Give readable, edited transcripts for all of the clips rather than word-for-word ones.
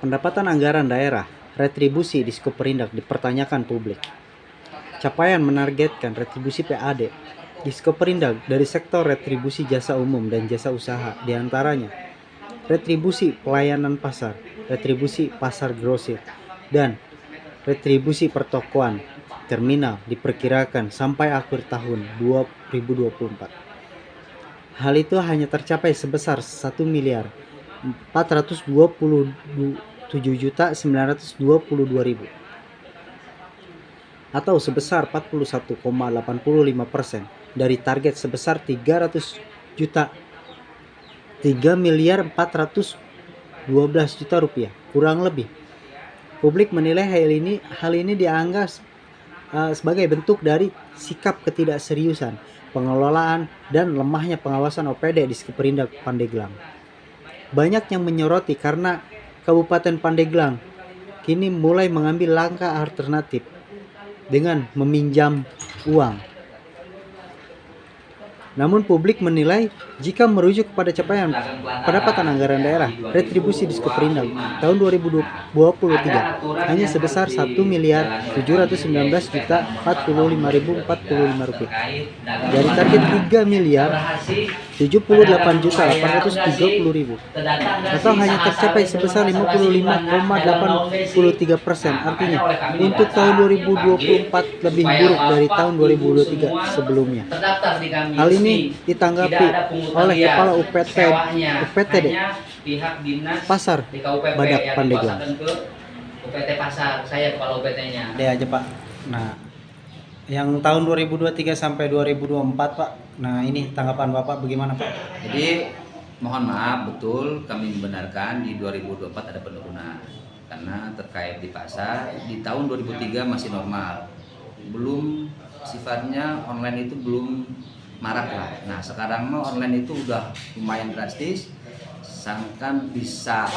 Pendapatan anggaran daerah, retribusi di Skoperindak dipertanyakan publik. Capaian menargetkan retribusi PAD di Skoperindak dari sektor retribusi jasa umum dan jasa usaha, diantaranya retribusi pelayanan pasar, retribusi pasar grosir, dan retribusi pertokoan terminal diperkirakan sampai akhir tahun 2024. Hal itu hanya tercapai sebesar 1.427.922.000 atau sebesar 41,85% dari target sebesar 300 juta 3.412 juta rupiah kurang lebih. Publik menilai hal ini dianggap sebagai bentuk dari sikap ketidakseriusan pengelolaan dan lemahnya pengawasan OPD di Skoperindak Pandeglang. Banyak yang menyoroti karena Kabupaten Pandeglang kini mulai mengambil langkah alternatif dengan meminjam uang. Namun publik menilai jika merujuk kepada capaian pendapatan anggaran daerah retribusi di Skoperindak tahun 2023 hanya sebesar 1.719.045.045 rupiah dari target 3.078.830.000 atau hanya tercapai sebesar 55,83%. Artinya untuk tahun 2024 lebih buruk dari tahun 2023 sebelumnya. Hal ini ditanggapi oleh Kepala UPTD Pasar Badak Pandeglang. UPT Pasar, saya kepala UPT-nya. Dia aja Pak. Nah, yang tahun 2023 sampai 2024 Pak. Nah, ini tanggapan Bapak bagaimana Pak? Jadi mohon maaf, betul kami membenarkan di 2024 ada penurunan karena terkait di pasar di tahun 2003 masih normal, belum sifatnya online itu belum marak lah. Nah sekarang mah online itu udah lumayan drastis, sangat bisa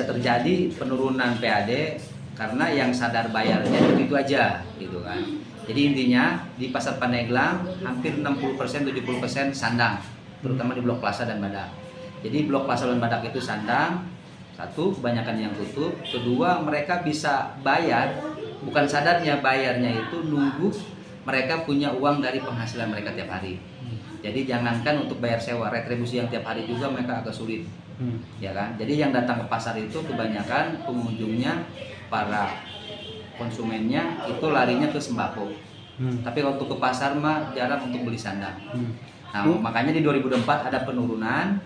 terjadi penurunan PAD karena yang sadar bayarnya itu aja gitu kan. Jadi intinya di pasar Pandeglang hampir 60% 70% sandang, terutama di Blok Plaza dan Badak. Jadi Blok Plaza dan Badak itu sandang, satu kebanyakan yang tutup, kedua mereka bisa bayar, bukan sadarnya bayarnya itu nunggu mereka punya uang dari penghasilan mereka tiap hari. Jadi jangankan untuk bayar sewa, retribusi yang tiap hari juga mereka agak sulit, ya kan? Jadi yang datang ke pasar itu kebanyakan pengunjungnya, para konsumennya itu larinya ke sembako. Tapi untuk ke pasar mah jarang untuk beli sandang. Nah makanya di 2024 ada penurunan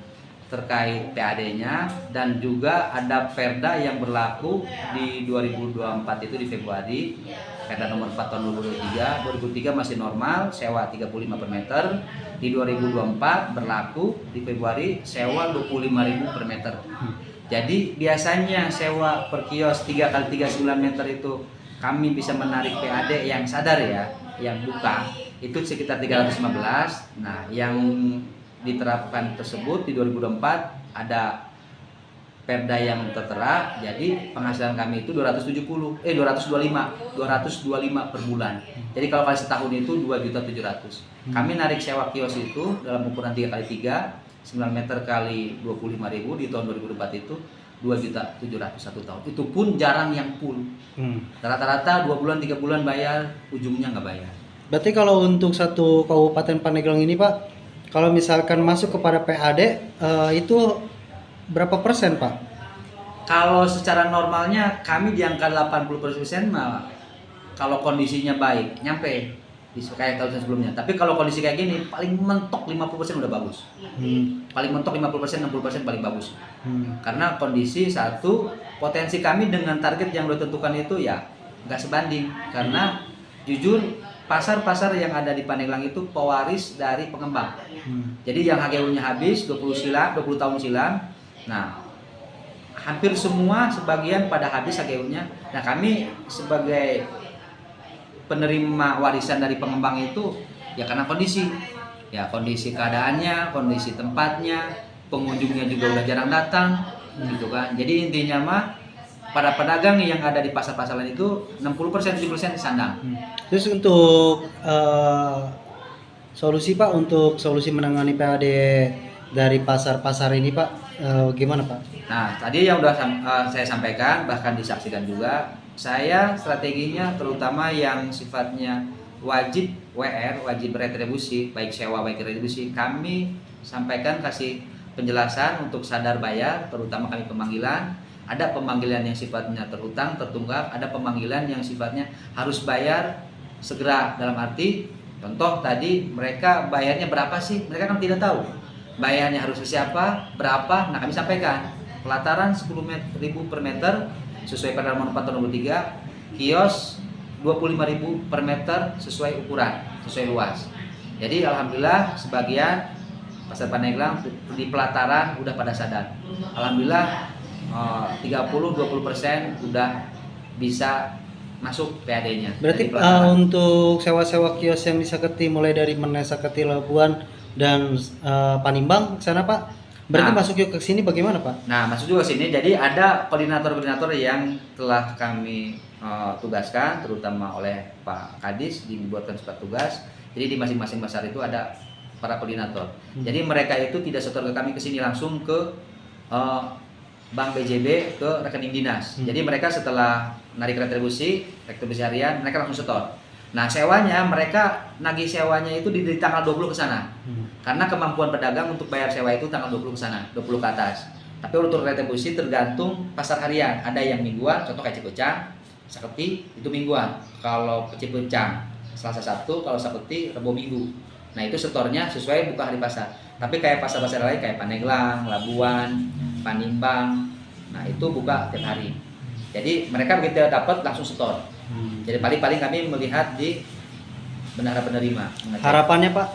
terkait PAD-nya dan juga ada Perda yang berlaku di 2024 itu di Februari. Perda nomor 4 tahun 2023 masih normal sewa 35 per meter. Di 2024 berlaku di Februari sewa 25.000 per meter. Jadi biasanya sewa per kios 3x39 meter itu kami bisa menarik PAD yang sadar ya, yang buka itu sekitar 315. Nah, yang diterapkan tersebut di 2024 ada Perda yang tertera, jadi penghasilan kami itu 225 per bulan. Jadi kalau kali setahun itu 2.700.000. Kami narik sewa kios itu dalam ukuran 3x3 9 meter kali 25.000 di tahun 2024 itu 2.700.000 satu tahun. Itu pun jarang yang full. Rata-rata 2 bulan 3 bulan bayar, ujungnya nggak bayar. Berarti kalau untuk satu Kabupaten Pandeglang ini Pak, kalau misalkan masuk kepada PAD itu berapa persen Pak? Kalau secara normalnya kami di angka 80% mah kalau kondisinya baik nyampe di kayak tahun sebelumnya. Tapi kalau kondisi kayak gini paling mentok 50% udah bagus. Paling mentok 50% 60% paling bagus. Karena kondisi satu, potensi kami dengan target yang udah tentukan itu ya nggak sebanding. Karena jujur pasar-pasar yang ada di Pandeglang itu pewaris dari pengembang. Jadi yang HGU-nya habis 20 tahun silam. Nah, hampir semua sebagian pada habis HGU-nya. Nah, kami sebagai penerima warisan dari pengembang itu ya karena kondisi. Ya, kondisi keadaannya, kondisi tempatnya, pengunjungnya juga udah jarang datang gitu kan. Jadi intinya mah para pedagang yang ada di pasar-pasar lain itu 60% 70% di sandang. Terus untuk solusi Pak, untuk solusi menangani PAD dari pasar-pasar ini Pak, Gimana Pak? Nah, tadi yang udah saya sampaikan, bahkan disaksikan juga, saya strateginya terutama yang sifatnya wajib WR, wajib retribusi, baik sewa baik retribusi, kami sampaikan kasih penjelasan untuk sadar bayar, terutama kami pemanggilan. Ada pemanggilan yang sifatnya terhutang, tertunggak, ada pemanggilan yang sifatnya harus bayar segera, dalam arti contoh tadi mereka bayarnya berapa sih? Mereka kan tidak tahu. Bayarnya harus ke siapa, berapa? Nah, kami sampaikan pelataran 10.000 per meter sesuai pada nomor 4 tahun 2023, kios 25.000 per meter sesuai ukuran, sesuai luas. Jadi alhamdulillah sebagian Pasar Pandeglang di pelataran udah pada sadar. Alhamdulillah 30-20% udah bisa masuk PAD-nya. Berarti untuk sewa-sewa kios yang di Saketi mulai dari Menes, Saketi, Labuan dan Panimbang sana Pak. Berarti masuk ke sini bagaimana Pak? Nah, masuk juga sini. Jadi ada koordinator-koordinator yang telah kami tugaskan, terutama oleh Pak Kadis dibuatkan surat tugas. Jadi di masing-masing pasar itu ada para koordinator. Jadi mereka itu tidak setor ke kami ke sini, langsung ke Bank BJB ke rekening dinas. Jadi mereka setelah narik retribusi harian, mereka langsung setor. Nah, sewanya mereka nagih sewanya itu di tanggal 20 ke sana. Karena kemampuan pedagang untuk bayar sewa itu tanggal 20 ke sana, 20 ke atas. Tapi untuk retribusi tergantung pasar harian. Ada yang mingguan, contoh kayak Cipucang, Saketi itu mingguan. Kalau Cipucang Selasa Sabtu, kalau Saketi Rebo Minggu. Nah, itu setornya sesuai buka hari pasar. Tapi kayak pasar-pasar lain kayak Pandeglang, Labuan, Panimbang, nah itu buka tiap hari. Jadi mereka begitu dapat langsung setor. Jadi paling-paling kami melihat di bendahara penerima. Harapannya Pak?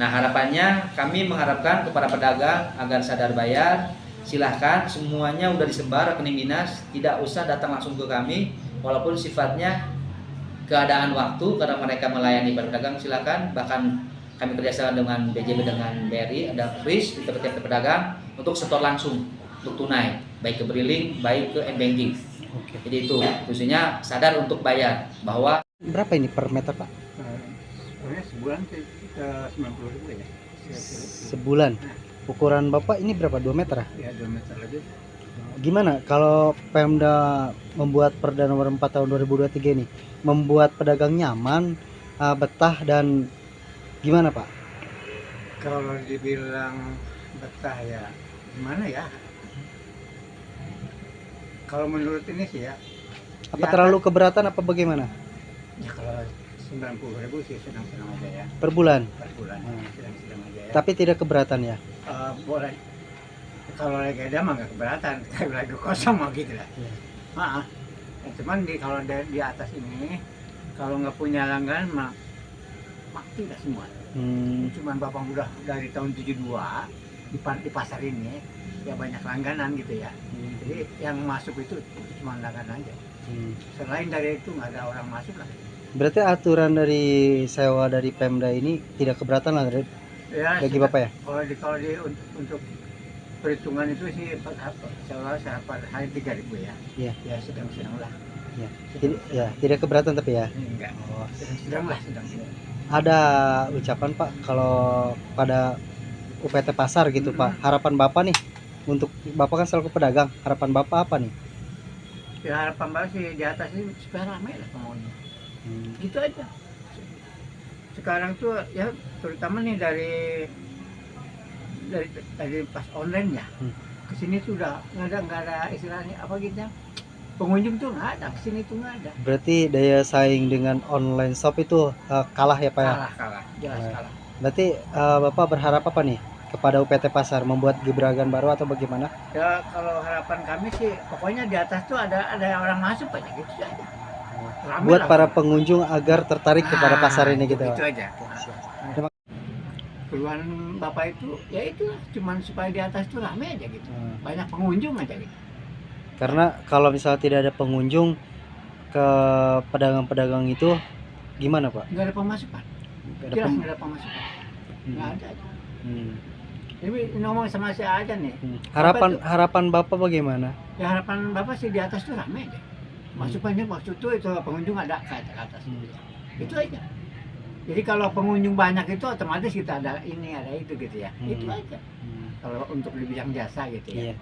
Nah, harapannya kami mengharapkan kepada pedagang agar sadar bayar. Silahkan semuanya udah disebar rekening dinas, tidak usah datang langsung ke kami. Walaupun sifatnya keadaan waktu karena mereka melayani para pedagang, silakan. Bahkan kami kerjasama dengan BJB dengan BRI, ada kris di tiap-tiap pedagang untuk setor langsung, untuk tunai, baik ke Briling, baik ke M-Banking. Jadi itu khususnya sadar untuk bayar bahwa berapa ini per meter Pak? Sebulan kita 90.000 ya. Sebulan. Ukuran Bapak ini berapa? 2 meter? Ya 2 meter lebih. Gimana kalau Pemda membuat Perda nomor 4 tahun 2023 ini membuat pedagang nyaman, betah dan gimana Pak? Kalau dibilang betah ya gimana ya? Kalau menurut ini sih ya. Apa terlalu keberatan apa bagaimana? Ya kalau 90.000 sih senang-senang aja ya. Per bulan? Per bulan. Senang-senang aja ya. Tapi tidak keberatan ya? Boleh. Kalau lagi ada mah nggak keberatan. Kalau lagi kosong mah gitu lah. Maaf. Cuman kalau di atas ini kalau nggak punya langganan mah mati lah semua. Cuman Bapak udah dari tahun 72 di pasar ini ya banyak langganan gitu ya. Jadi yang masuk itu cuma langganan aja. Selain dari itu nggak ada orang masuk lah. Berarti aturan dari sewa dari Pemda ini tidak keberatan lah ya, bagi Bapak ya? Kalau di untuk perhitungan itu sih sewa per hari 3.000 ya. Iya. Ya sedang-sedang lah. Ya, tidak keberatan tapi ya. Enggak. Sedang lah, sedang. Ada ucapan Pak kalau pada UPT pasar gitu Pak, harapan Bapak nih untuk Bapak kan selaku pedagang, harapan Bapak apa nih? Ya harapan Bapak sih di atas ini supaya ramai lah pengunjung. Gitu aja. Sekarang tuh ya terutama nih dari pas online ya. Kesini tuh udah nggak ada istilahnya apa gitu ya. Pengunjung tuh nggak ada, kesini tuh nggak ada. Berarti daya saing dengan online shop itu kalah ya Pak ya? Kalah, jelas kalah. Berarti Bapak berharap apa nih kepada UPT Pasar, membuat gebrakan baru atau bagaimana? Ya kalau harapan kami sih pokoknya di atas tuh ada orang masuk aja gitu aja. Rame Buat lah. para pengunjung agar tertarik kepada pasar ini gitu. Gitu aja. Keluhan Bapak itu ya itu cuman supaya di atas tuh rame aja gitu. Banyak pengunjung aja gitu. Karena kalau misalnya tidak ada pengunjung ke pedagang-pedagang itu gimana Pak? Nggak ada pemasukan. Jelas nggak ada pemasukan. Nggak ada aja. Ini ngomong sama saya aja nih. Harapan Bapak bagaimana? Ya harapan Bapak sih di atas tuh rame aja. Masukannya waktu itu pengunjung ada ke atas. Itu aja. Jadi kalau pengunjung banyak itu otomatis kita ada ini ada itu gitu ya. Itu aja. kalau untuk di bidang jasa gitu ya. Iya.